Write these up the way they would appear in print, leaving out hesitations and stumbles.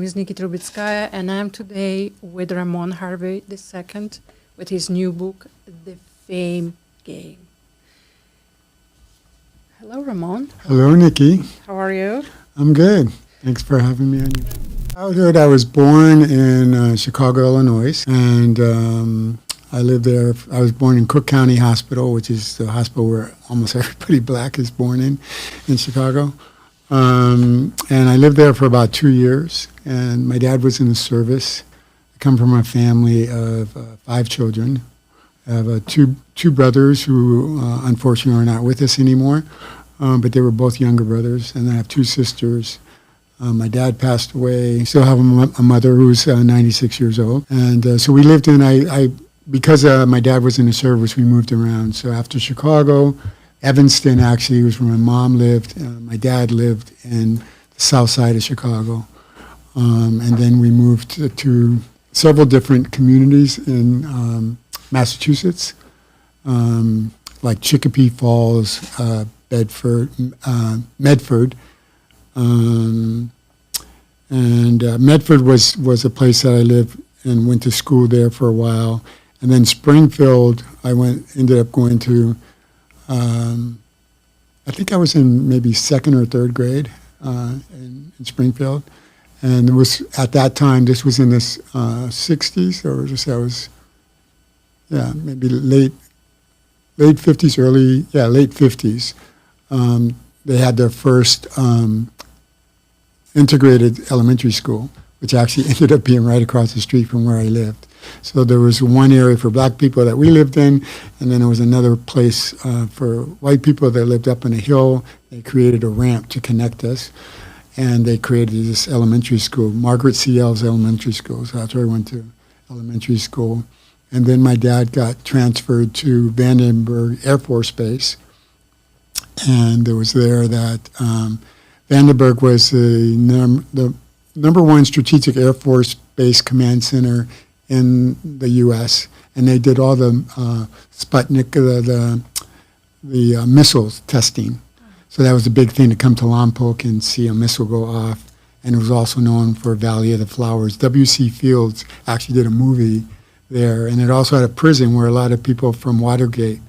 is Nikki Trubetskaya, and I'm today with Рамон Херви II with his new book, The Fame Game. Hello, Рамон. Hello, Nikki. How are you? I'm good. Thanks for having me on your childhood. I was born in Chicago, Illinois, and I lived there. I was born in Cook County Hospital, which is the hospital where almost everybody black is born in Chicago. And I lived there for about 2 years, and my dad was in the service. I come from a family of 5 children. I have two brothers who unfortunately are not with us anymore, but they were both younger brothers, and I have 2 sisters. My dad passed away. I still have a mother who's 96 years old. And so we lived because my dad was in the service, we moved around. So after Chicago, Evanston actually was where my mom lived. My dad lived in the south side of Chicago. And then we moved to several different communities in Massachusetts, like Chicopee Falls, Medford. Medford was a place that I lived and went to school there for a while. And then Springfield, ended up going to, I think I was in maybe 2nd or 3rd grade in Springfield. And it was, at that time, this was in the 60s, or just maybe late 50s, late 50s. They had their first integrated elementary school, which actually ended up being right across the street from where I lived. So there was one area for black people that we lived in, and then there was another place for white people that lived up on a hill. They created a ramp to connect us, and they created this elementary school, Margaret C. Ells Elementary School. So that's where I went to elementary school. And then my dad got transferred to Vandenberg Air Force Base, and it was there that Vandenberg was the number 1 strategic Air Force Base command center in the U.S., and they did all the Sputnik, the missiles testing. So that was a big thing to come to Lompoc and see a missile go off. And it was also known for Valley of the Flowers. W.C. Fields actually did a movie there, and it also had a prison where a lot of people from Watergate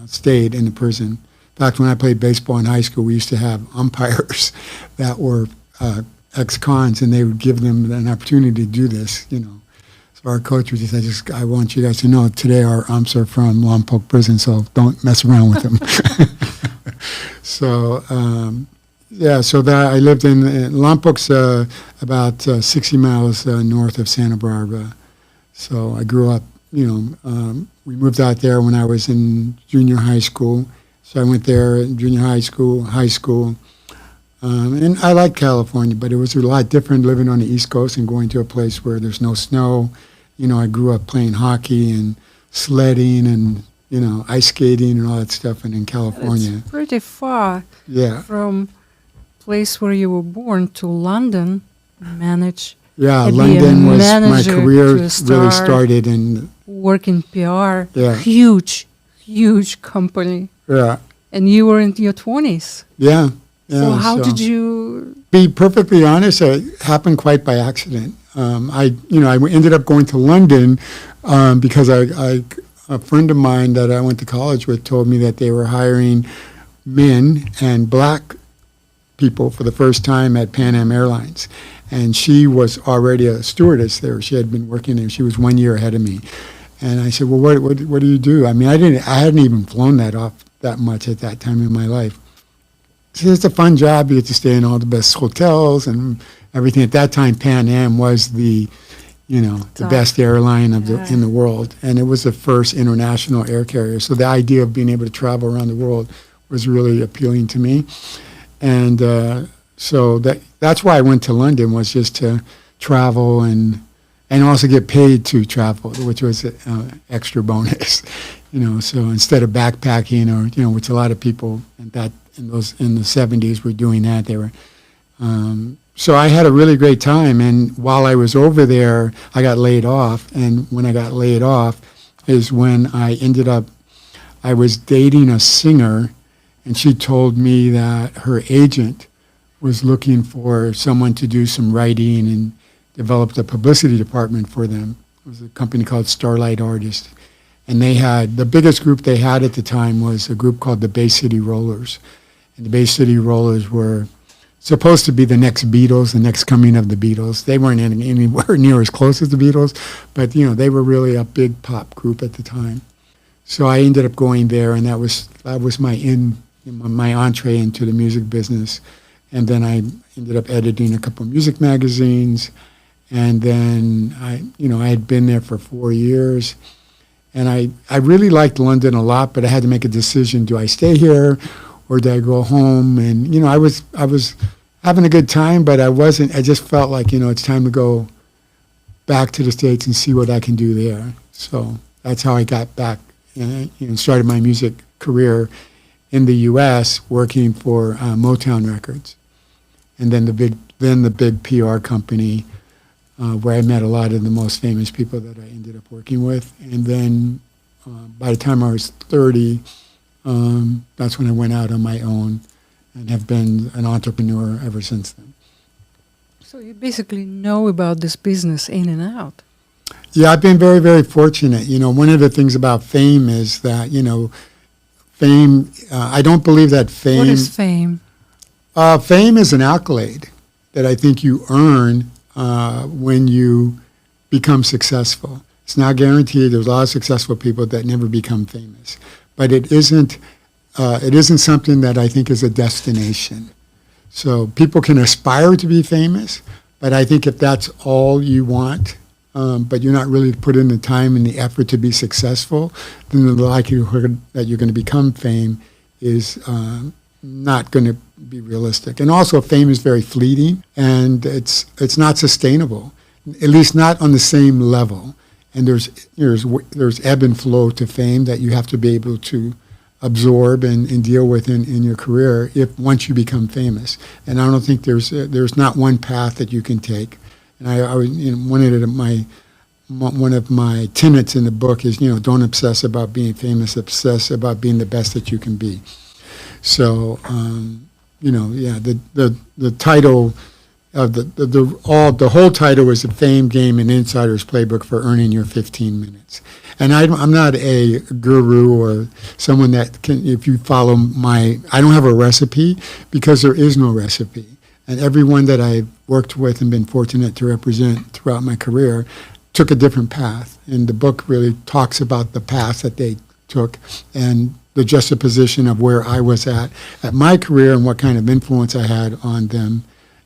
stayed in the prison. In fact, when I played baseball in high school, we used to have umpires that were ex-cons, and they would give them an opportunity to do this, So our coach would just say, I want you guys to know today our umps are from Lompoc Prison, so don't mess around with them. So, so that I lived in Lompoc's about 60 miles north of Santa Barbara. So I grew up, we moved out there when I was in junior high school. So I went there in junior high school. And I like California, but it was a lot different living on the East Coast and going to a place where there's no snow. I grew up playing hockey and sledding and, ice skating and all that stuff. And in California. It's pretty far from place where you were born to London, manage. Yeah, London was my career really started in. Work in PR, huge company. Yeah. And you were in your 20s. Yeah. So how did you? Be perfectly honest, it happened quite by accident. I ended up going to London because a friend of mine that I went to college with told me that they were hiring men and black people for the first time at Pan Am Airlines. And she was already a stewardess there. She had been working there. She was 1 year ahead of me. And I said, well, what do you do? I mean, I hadn't even flown that much at that time in my life. So it's a fun job. You get to stay in all the best hotels and everything. At that time, Pan Am was the best airline in the world, and it was the first international air carrier. So the idea of being able to travel around the world was really appealing to me, and so that's why I went to London, was just to travel and also get paid to travel, which was an extra bonus. So instead of backpacking or which a lot of people in the 70s were doing that, they were. So I had a really great time, and while I was over there, I got laid off, and when I got laid off is when I was dating a singer, and she told me that her agent was looking for someone to do some writing and developed a publicity department for them. It was a company called Starlight Artists. And they had, the biggest group they had at the time was a group called the Bay City Rollers. And the Bay City Rollers were supposed to be the next Beatles, the next coming of the Beatles. They weren't anywhere near as close as the Beatles, but they were really a big pop group at the time. So I ended up going there, and that was my entree into the music business. And then I ended up editing a couple of music magazines, and then I had been there for 4 years, and I really liked London a lot, but I had to make a decision: do I stay here, or do I go home? And I was having a good time, but I wasn't. I just felt like it's time to go back to the States and see what I can do there. So that's how I got back and started my music career in the U.S. working for Motown Records, and then the big PR company where I met a lot of the most famous people that I ended up working with. And then by the time I was 30, that's when I went out on my own and have been an entrepreneur ever since then. So you basically know about this business in and out. Yeah, I've been very, very fortunate. One of the things about fame is that, fame, I don't believe that fame... What is fame? Fame is an accolade that I think you earn when you become successful. It's not guaranteed. There's a lot of successful people that never become famous. But it isn't something that I think is a destination. So people can aspire to be famous, but I think if that's all you want, but you're not really put in the time and the effort to be successful, then the likelihood that you're going to become fame is not going to be realistic. And also, fame is very fleeting, and it's not sustainable, at least not on the same level. And there's ebb and flow to fame that you have to be able to absorb and deal with in your career once you become famous. And I don't think there's not one path that you can take. And I was one of my tenets in the book is don't obsess about being famous, obsess about being the best that you can be. So the title of the whole title is The Fame Game: An Insider's Playbook for Earning Your 15 Minutes. And I'm not a guru or someone that can, if you follow I don't have a recipe, because there is no recipe. And everyone that I've worked with and been fortunate to represent throughout my career took a different path. And the book really talks about the path that they took and the juxtaposition of where I was at my career and what kind of influence I had on them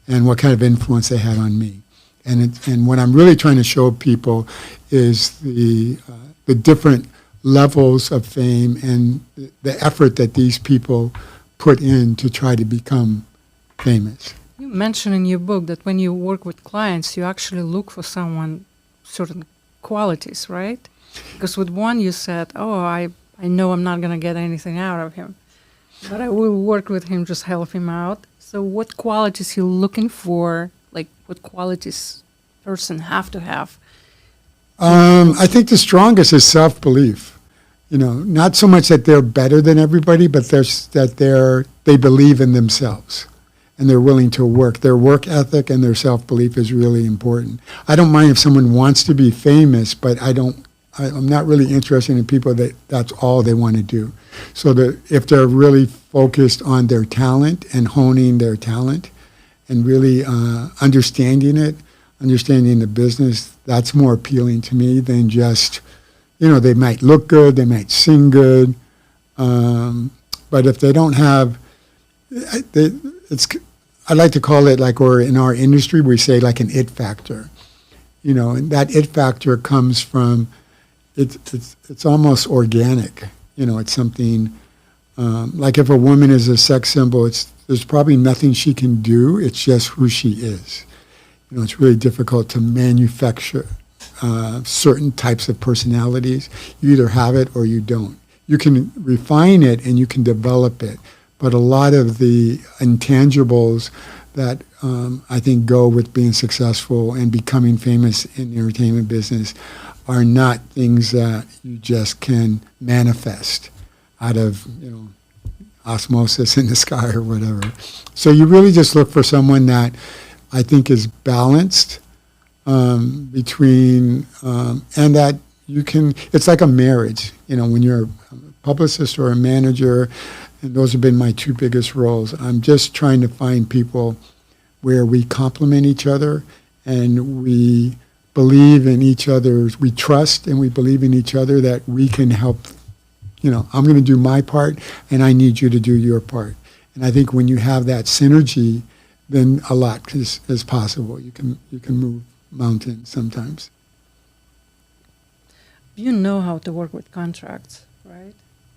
and what kind of influence they had on me. And what I'm really trying to show people is the different levels of fame and the effort that these people put in to try to become famous. You mentioned in your book that when you work with clients, you actually look for certain qualities, right? Because with one you said, I know I'm not going to get anything out of him, but I will work with him, just help him out. So what qualities you looking for? Like what qualities person have to have? I think the strongest is self-belief. Not so much that they're better than everybody, but they believe in themselves and they're willing to work. Their work ethic and their self-belief is really important. I don't mind if someone wants to be famous, but I'm not really interested in people that's all they want to do. So that if they're really focused on their talent and honing their talent and really understanding the business, that's more appealing to me than just, they might look good, they might sing good, but if they don't have, I like to call it or in our industry we say like an it factor, and that it factor comes from, it's almost organic, it's something, like if a woman is a sex symbol, there's probably nothing she can do, it's just who she is. It's really difficult to manufacture certain types of personalities. You either have it or you don't. You can refine it and you can develop it, but a lot of the intangibles that I think go with being successful and becoming famous in the entertainment business are not things that you just can manifest out of osmosis in the sky or whatever. So you really just look for someone that I think is balanced between, and that you can, it's like a marriage, when you're a publicist or a manager, and those have been my two biggest roles. I'm just trying to find people where we complement each other and we believe in each other's, we trust and we believe in each other that we can help. I'm going to do my part and I need you to do your part. And I think when you have that synergy, then a lot is possible. You can move mountains sometimes. You know how to work with contracts, right?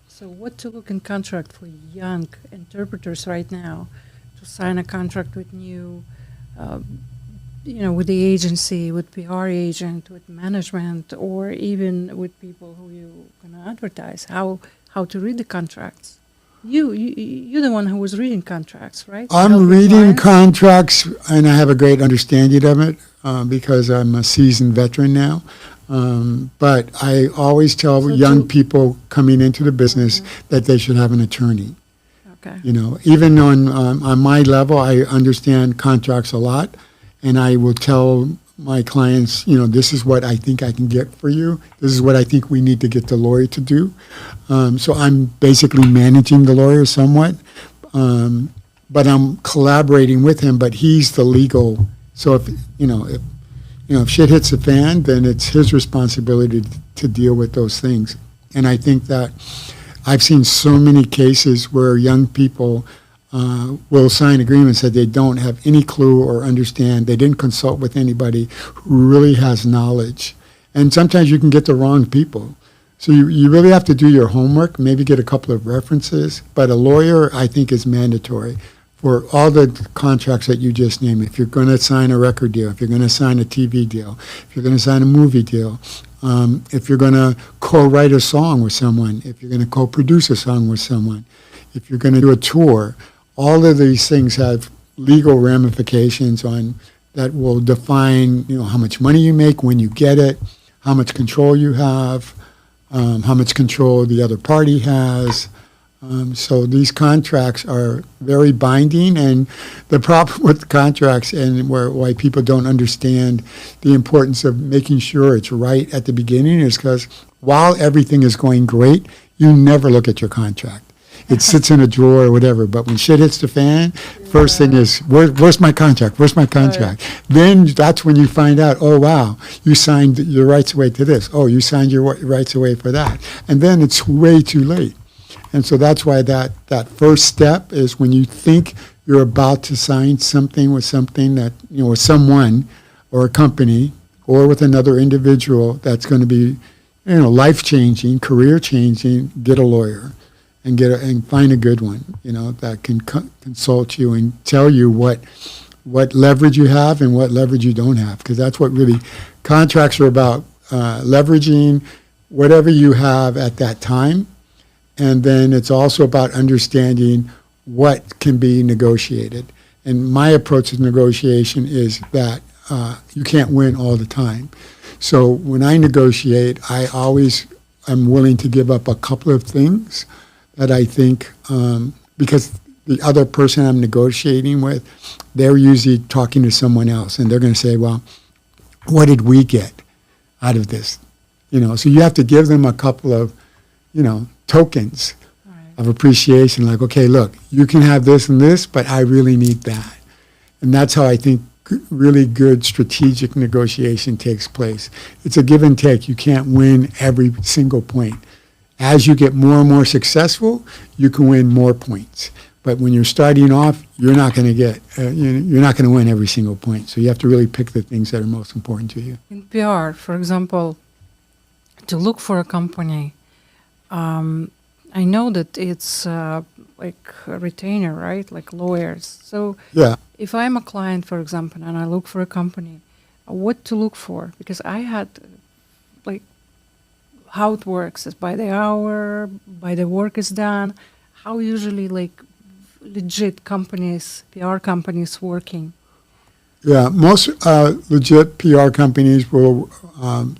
So what to look in contract for young interpreters right now to sign a contract with new, with the agency, with PR agent, with management, or even with people who you're going to advertise, how to read the contracts? You're the one who was reading contracts, right? I'm reading contracts, and I have a great understanding of it because I'm a seasoned veteran now. But I always tell young people coming into the business that they should have an attorney. Okay. Even on my level, I understand contracts a lot, and I will tell my clients, this is what I think I can get for you. This is what I think we need to get the lawyer to do. So I'm basically managing the lawyer somewhat, but I'm collaborating with him. But he's the legal. So if shit hits the fan, then it's his responsibility to deal with those things. And I think that I've seen so many cases where young people will sign agreements that they don't have any clue or understand. They didn't consult with anybody who really has knowledge. And sometimes you can get the wrong people. So you really have to do your homework, maybe get a couple of references. But a lawyer, I think, is mandatory for all the contracts that you just named. If you're going to sign a record deal, if you're going to sign a TV deal, if you're going to sign a movie deal, if you're going to co-write a song with someone, if you're going to co-produce a song with someone, if you're going to do a tour, all of these things have legal ramifications that will define, how much money you make when you get it, how much control you have, how much control the other party has. So these contracts are very binding, and the problem with contracts and why people don't understand the importance of making sure it's right at the beginning is because while everything is going great, you never look at your contract. It sits in a drawer or whatever, but when shit hits the fan, first thing is, where's my contract? Where's my contract? Right. Then that's when you find out, oh, wow, you signed your rights away to this. Oh, you signed your rights away for that. And then it's way too late. And so that's why that first step is when you think you're about to sign something with something that, with someone or a company or with another individual that's going to be, life-changing, career-changing, get a lawyer. And find a good one, that can consult you and tell you what leverage you have and what leverage you don't have, because that's what really contracts are about, leveraging whatever you have at that time, and then it's also about understanding what can be negotiated. And my approach to negotiation is that you can't win all the time. So when I negotiate, I always am willing to give up a couple of things that I think, because the other person I'm negotiating with, they're usually talking to someone else, and they're going to say, well, what did we get out of this? So you have to give them a couple of, tokens of appreciation, like, okay, look, you can have this and this, but I really need that. And that's how I think really good strategic negotiation takes place. It's a give and take. You can't win every single point. As you get more and more successful, you can win more points. But when you're starting off, you're not going to get, you're not going to win every single point. So you have to really pick the things that are most important to you. In PR, for example, to look for a company, I know that it's like a retainer, right? Like lawyers. So yeah. If I'm a client, for example, and I look for a company, what to look for? Because I had how it works is by the hour, by the work is done, how usually legit companies, PR companies working. Yeah, most legit PR companies will,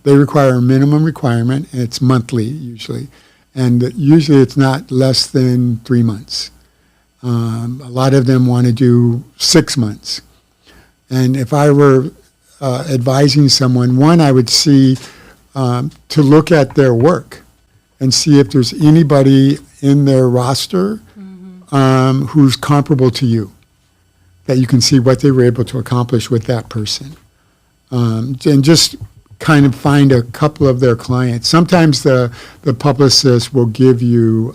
they require a minimum requirement, and it's monthly usually. And usually it's not less than 3 months. A lot of them want to do 6 months. And if I were advising someone, one, I would see to look at their work and see if there's anybody in their roster who's comparable to you, that you can see what they were able to accomplish with that person. And just kind of find a couple of their clients. Sometimes the publicist will give you,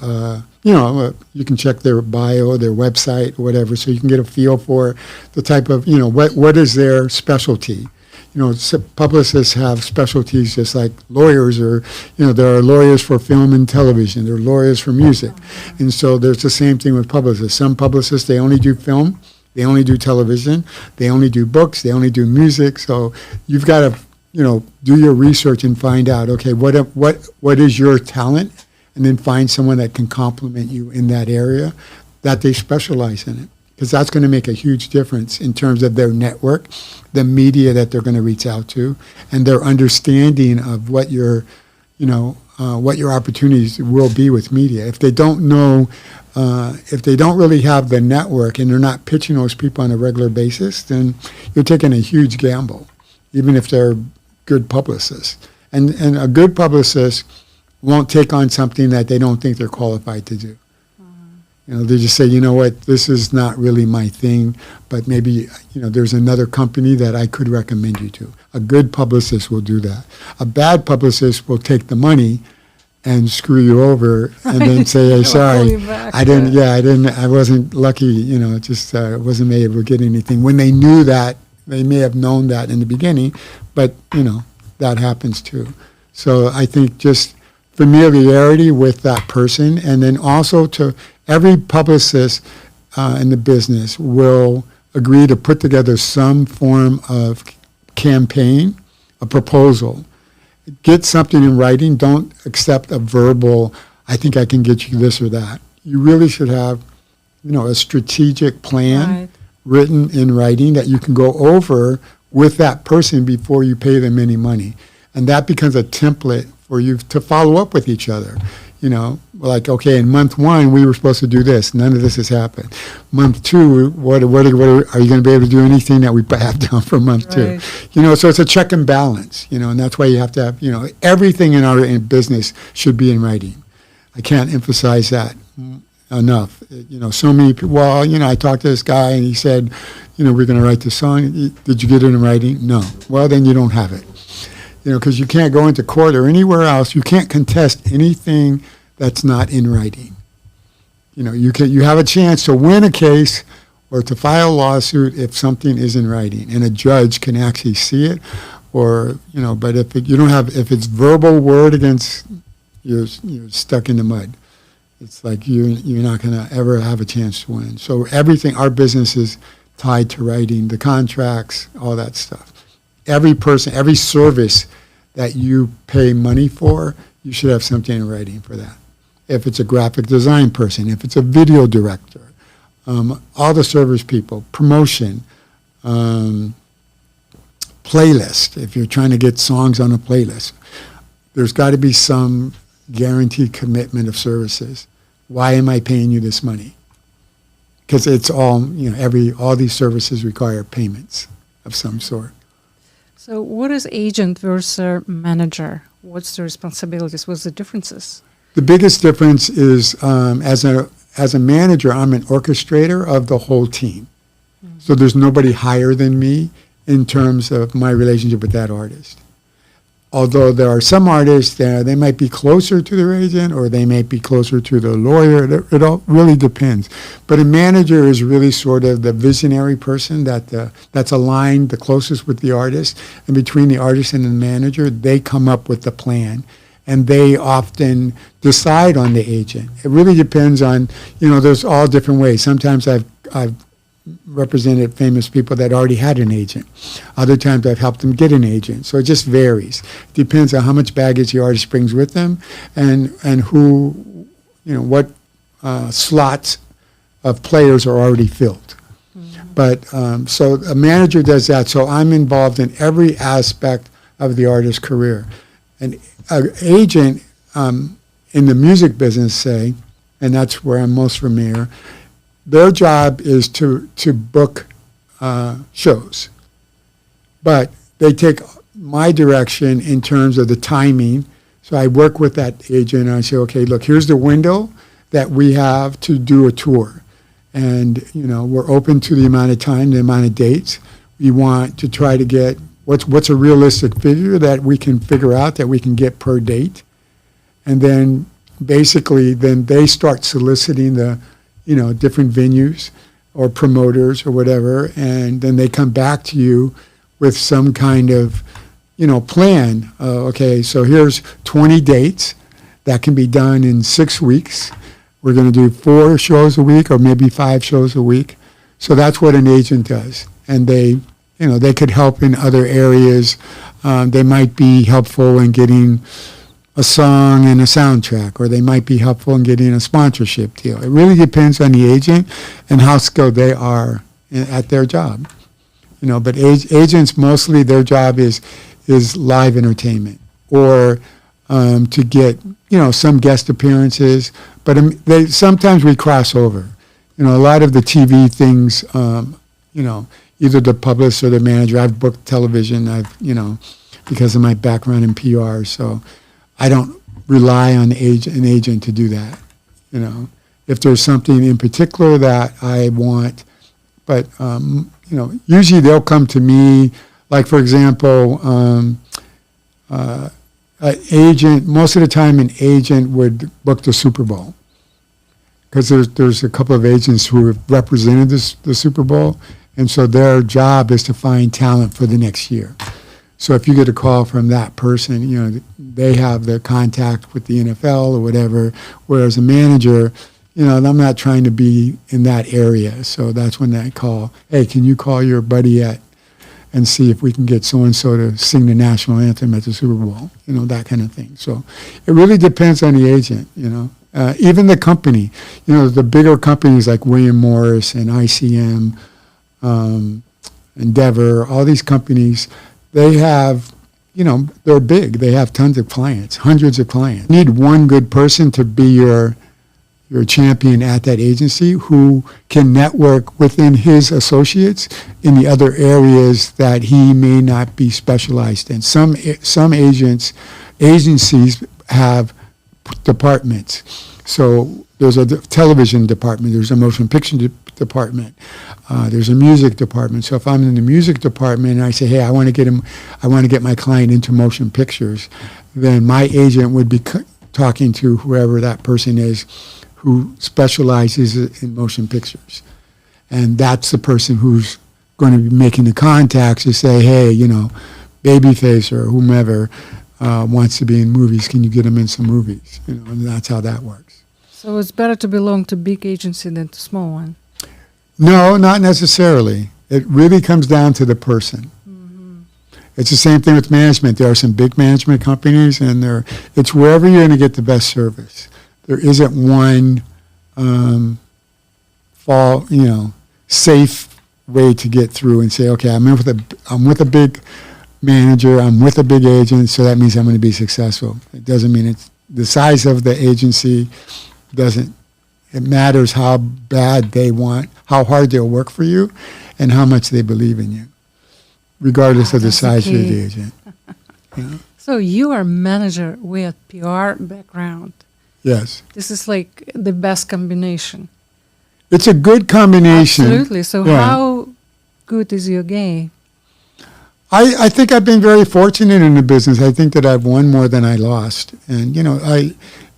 you can check their bio, their website, or whatever, so you can get a feel for the type of, what is their specialty. Publicists have specialties just like lawyers, or, there are lawyers for film and television, there are lawyers for music. And so there's the same thing with publicists. Some publicists, they only do film, they only do television, they only do books, they only do music. So you've got to, do your research and find out, okay, what is your talent? And then find someone that can complement you in that area, that they specialize in it. Because that's going to make a huge difference in terms of their network, the media that they're going to reach out to, and their understanding of what your opportunities will be with media. If they don't know, if they don't really have the network and they're not pitching those people on a regular basis, then you're taking a huge gamble, even if they're good publicists. And a good publicist won't take on something that they don't think they're qualified to do. They just say, this is not really my thing, but maybe, there's another company that I could recommend you to. A good publicist will do that. A bad publicist will take the money and screw you over and then say, hey, sorry, I wasn't lucky, wasn't able to get anything. When they knew that, they may have known that in the beginning, but, that happens too. So I think just familiarity with that person, and then also to every publicist in the business will agree to put together some form of campaign, a proposal. Get something in writing. Don't accept a verbal, I think I can get you this or that. You really should have, a strategic plan written in writing that you can go over with that person before you pay them any money. And that becomes a template for you to follow up with each other. Like, okay, in month 1, we were supposed to do this. None of this has happened. Month 2, what are you going to be able to do anything that we have down for month 2? So it's a check and balance, and that's why you have to have, everything in our business should be in writing. I can't emphasize that enough. So many people, I talked to this guy and he said, we're going to write this song. Did you get it in writing? No. Well, then you don't have it. Because you can't go into court or anywhere else. You can't contest anything that's not in writing. You have a chance to win a case or to file a lawsuit if something is in writing, and a judge can actually see it. Or but if if it's verbal word against, you're stuck in the mud. It's like you're not going to ever have a chance to win. So everything, our business is tied to writing, the contracts, all that stuff. Every person, every service that you pay money for, you should have something in writing for that. If it's a graphic design person, if it's a video director, all the service people, promotion, playlist, if you're trying to get songs on a playlist, there's got to be some guaranteed commitment of services. Why am I paying you this money? Because it's all, all these services require payments of some sort. So what is agent versus manager? What's the responsibilities? What's the differences? The biggest difference is as a manager, I'm an orchestrator of the whole team. Mm-hmm. So there's nobody higher than me in terms of my relationship with that artist. Although there are some artists that they might be closer to their agent or they might be closer to the lawyer. It all really depends. But a manager is really sort of the visionary person that's aligned the closest with the artist. And between the artist and the manager, they come up with the plan. And they often decide on the agent. It really depends on, there's all different ways. Sometimes I've represented famous people that already had an agent. Other times I've helped them get an agent. So it just varies. It depends on how much baggage the artist brings with them and who, what slots of players are already filled. Mm-hmm. But so a manager does that. So I'm involved in every aspect of the artist's career. An agent in the music business, say, and that's where I'm most familiar, their job is to book shows. But they take my direction in terms of the timing. So I work with that agent and I say, okay, look, here's the window that we have to do a tour. And, we're open to the amount of time, the amount of dates. We want to try to get what's a realistic figure that we can figure out that we can get per date. And then basically then they start soliciting the, different venues or promoters or whatever. And then they come back to you with some kind of, plan. Okay, so here's 20 dates that can be done in 6 weeks. We're going to do 4 shows a week or maybe 5 shows a week. So that's what an agent does. And they could help in other areas. They might be helpful in getting a song and a soundtrack, or they might be helpful in getting a sponsorship deal. It really depends on the agent and how skilled they are at their job. But agents, mostly their job is live entertainment or to get, some guest appearances. But sometimes we cross over. A lot of the TV things, either the publicist or the manager. I've booked television. Because of my background in PR, so I don't rely on an agent to do that. If there's something in particular that I want, but usually they'll come to me. Like for example, an agent. Most of the time, an agent would book the Super Bowl because there's a couple of agents who have represented the Super Bowl. And so their job is to find talent for the next year. So if you get a call from that person, they have the contact with the NFL or whatever, whereas a manager, I'm not trying to be in that area. So that's when I call, hey, can you call your buddy and see if we can get so-and-so to sing the national anthem at the Super Bowl, that kind of thing. So it really depends on the agent, even the company. The bigger companies like William Morris and ICM, Endeavor, all these companies, they have, they're big. They have tons of clients, hundreds of clients. You need one good person to be your champion at that agency who can network within his associates in the other areas that he may not be specialized in. Some agencies have departments. So there's a television department, there's a motion picture department, there's a music department. So if I'm in the music department and I say, hey, I want to get my client into motion pictures, then my agent would be talking to whoever that person is who specializes in motion pictures. And that's the person who's going to be making the contacts to say, hey, Babyface or whomever wants to be in movies. Can you get him in some movies? And that's how that works. So it's better to belong to big agency than to small one? No, not necessarily. It really comes down to the person. Mm-hmm. It's the same thing with management. There are some big management companies, and it's wherever you're going to get the best service. There isn't one safe way to get through and say, okay, I'm with a big manager, I'm with a big agent, so that means I'm going to be successful. It doesn't mean it's the size of the agency doesn't. It matters how bad they want, how hard they'll work for you, and how much they believe in you, regardless of the size of the agent. So you are a manager with PR background. Yes. This is like the best combination. It's a good combination. Absolutely. So how good is your game? I think I've been very fortunate in the business. I think that I've won more than I lost. And,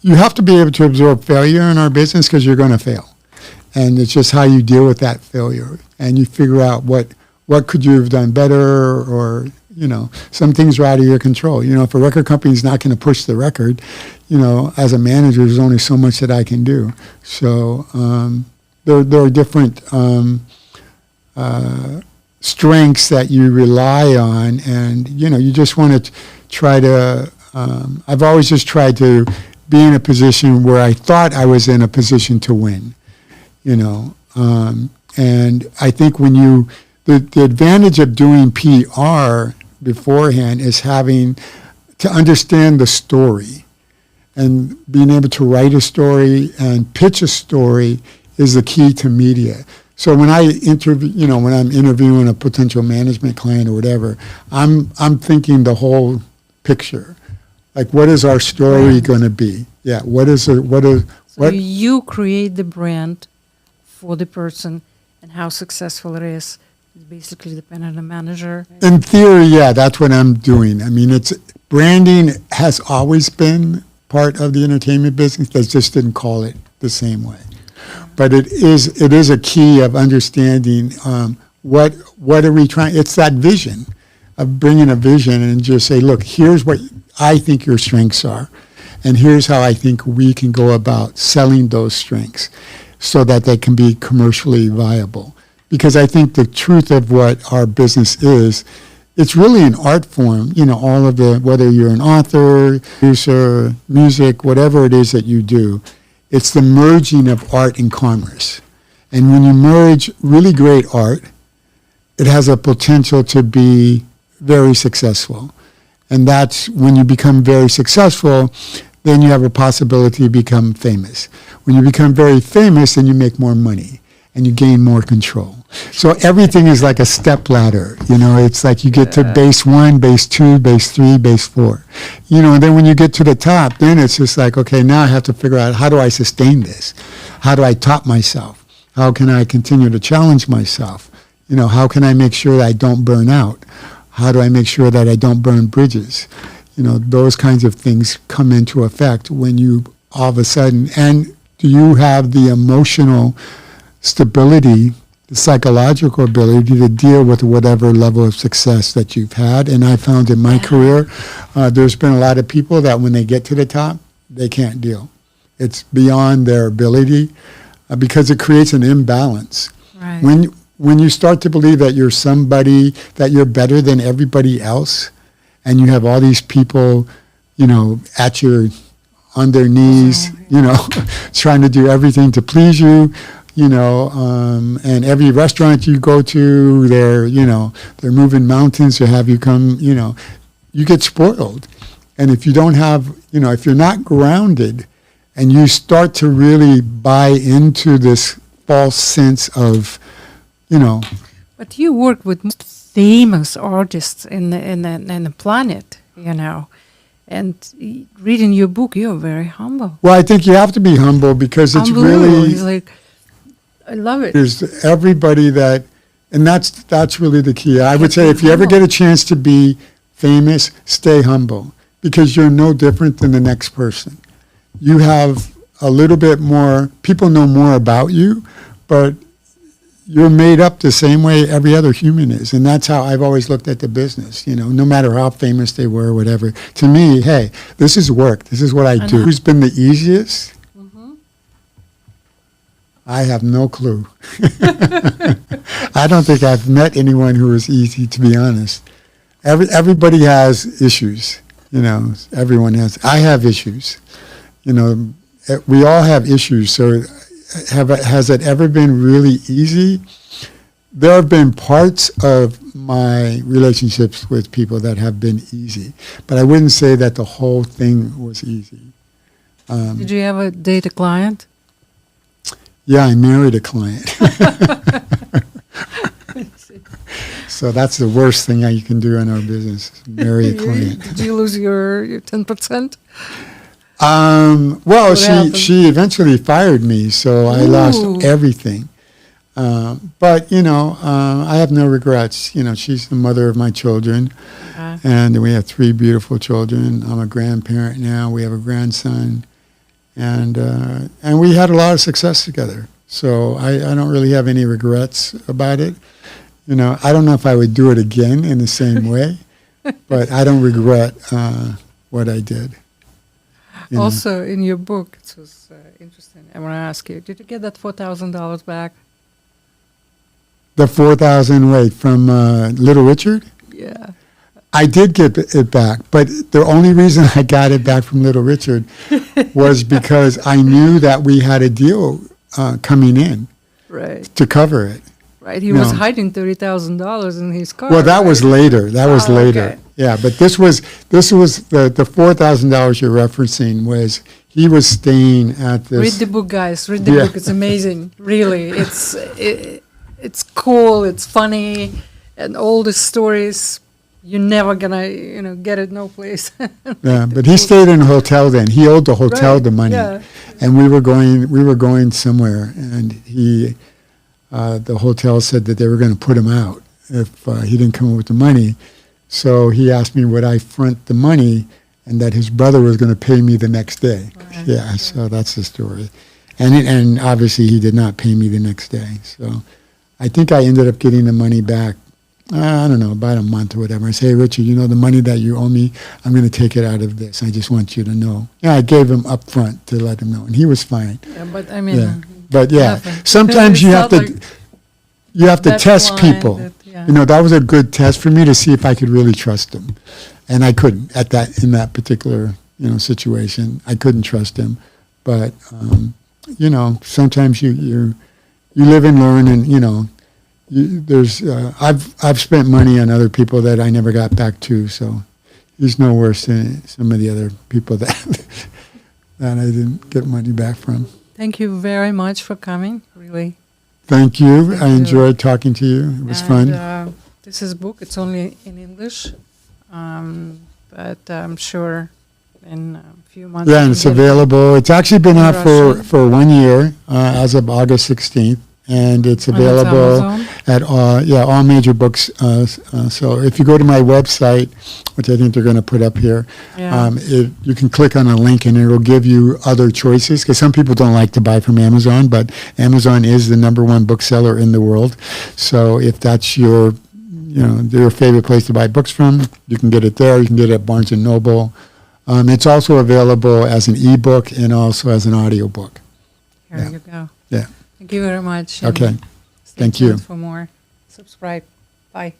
you have to be able to absorb failure in our business because you're going to fail. And it's just how you deal with that failure. And you figure out what could you have done better, or, some things are out of your control. If a record company is not going to push the record, as a manager, there's only so much that I can do. So there are different strengths that you rely on, and you just want to try to. I've always just tried to be in a position where I thought I was in a position to win, and I think when the advantage of doing PR beforehand is having to understand the story and being able to write a story and pitch a story is the key to media. So when I when I'm interviewing a potential management client or whatever, I'm thinking the whole picture. Like, what is our story going to be? Yeah, So you create the brand for the person, and how successful it is basically depend on the manager. In theory, yeah, that's what I'm doing. I mean, branding has always been part of the entertainment business. They just didn't call it the same way. But it is a key of understanding what are we trying. It's that vision of bringing a vision and just say, look, here's what I think your strengths are, and here's how I think we can go about selling those strengths so that they can be commercially viable. Because I think the truth of what our business is, it's really an art form. All of whether you're an author, producer, music, whatever it is that you do, it's the merging of art and commerce. And when you merge really great art, it has a potential to be very successful. And that's when you become very successful, then you have a possibility to become famous. When you become very famous, then you make more money and you gain more control. So everything is like a step ladder. It's like you get to base 1, base 2, base 3, base 4. And then when you get to the top, then it's just like, okay, now I have to figure out, how do I sustain this? How do I top myself? How can I continue to challenge myself? How can I make sure that I don't burn out? How do I make sure that I don't burn bridges? Those kinds of things come into effect when you all of a sudden, and do you have the emotional stability, the psychological ability to deal with whatever level of success that you've had. And I found in my career, there's been a lot of people that when they get to the top, they can't deal. It's beyond their ability because it creates an imbalance. Right. When you start to believe that you're somebody, that you're better than everybody else, and you have all these people, on their knees, trying to do everything to please you, and every restaurant you go to, they're moving mountains to have you come, you get spoiled. And if you don't have, if you're not grounded and you start to really buy into this false sense of, But you work with most famous artists in the planet, And reading your book, you're very humble. Well, I think you have to be humble because it's really... It's like, I love it. There's everybody and that's really the key. I would say if you ever get a chance to be famous, stay humble because you're no different than the next person. You have a little bit more, people know more about you, but you're made up the same way every other human is. And that's how I've always looked at the business, no matter how famous they were or whatever. To me, hey, this is work. This is what I do. Who's been the easiest? I have no clue. I don't think I've met anyone who was easy, to be honest. Everybody has issues, everyone has. I have issues, we all have issues. So has it ever been really easy? There have been parts of my relationships with people that have been easy, but I wouldn't say that the whole thing was easy. Did you ever date a client? Yeah, I married a client. So that's the worst thing you can do in our business, marry a client. Did you lose your 10%? Well, she eventually fired me, so I lost everything. But, I have no regrets. She's the mother of my children, and we have 3 beautiful children. I'm a grandparent now. We have a grandson. And we had a lot of success together. So I don't really have any regrets about it. I don't know if I would do it again in the same way, but I don't regret what I did. Also, in your book, it was interesting. I want to ask you, did you get that $4,000 back? The $4,000 from Little Richard? Yeah. I did get it back, but the only reason I got it back from Little Richard was because I knew that we had a deal coming in to cover it. Right, he was hiding $30,000 in his car. Well, that was later. That was later. Okay. Yeah, but this was the $4,000 you're referencing was he was staying at this. Read the book, guys. Read the book. It's amazing. Really, it's cool. It's funny, and all the stories. You're never gonna, get it no place. Yeah, but he stayed in a hotel then. He owed the hotel the money, and we were going somewhere, and the hotel said that they were going to put him out if he didn't come up with the money. So he asked me would I front the money, and that his brother was going to pay me the next day. Right. Yeah, so that's the story, and obviously he did not pay me the next day. So I think I ended up getting the money back. I don't know, about a month or whatever. I say, hey, Richard, the money that you owe me, I'm going to take it out of this. I just want you to know. Yeah, I gave him up front to let him know, and he was fine. Yeah, but I mean, but sometimes you have to test people. That was a good test for me to see if I could really trust them, and I couldn't in that particular situation. I couldn't trust him, but sometimes you live and learn, and I've spent money on other people that I never got back to, so he's no worse than some of the other people that I didn't get money back from. Thank you very much for coming, really. Thank you. I enjoyed talking to you. It was fun. This is a book. It's only in English, but I'm sure in a few months. Yeah, and it's available. It's actually been out for 1 year as of August 16th. And it's available at all major books. So if you go to my website, which I think they're going to put up here, you can click on a link and it will give you other choices. Because some people don't like to buy from Amazon, but Amazon is the #1 bookseller in the world. So if that's your favorite place to buy books from, you can get it there. You can get it at Barnes & Noble. It's also available as an ebook and also as an audiobook. Here you go. Yeah. Thank you very much. Okay. Stay Thank you. For more. Subscribe. Bye.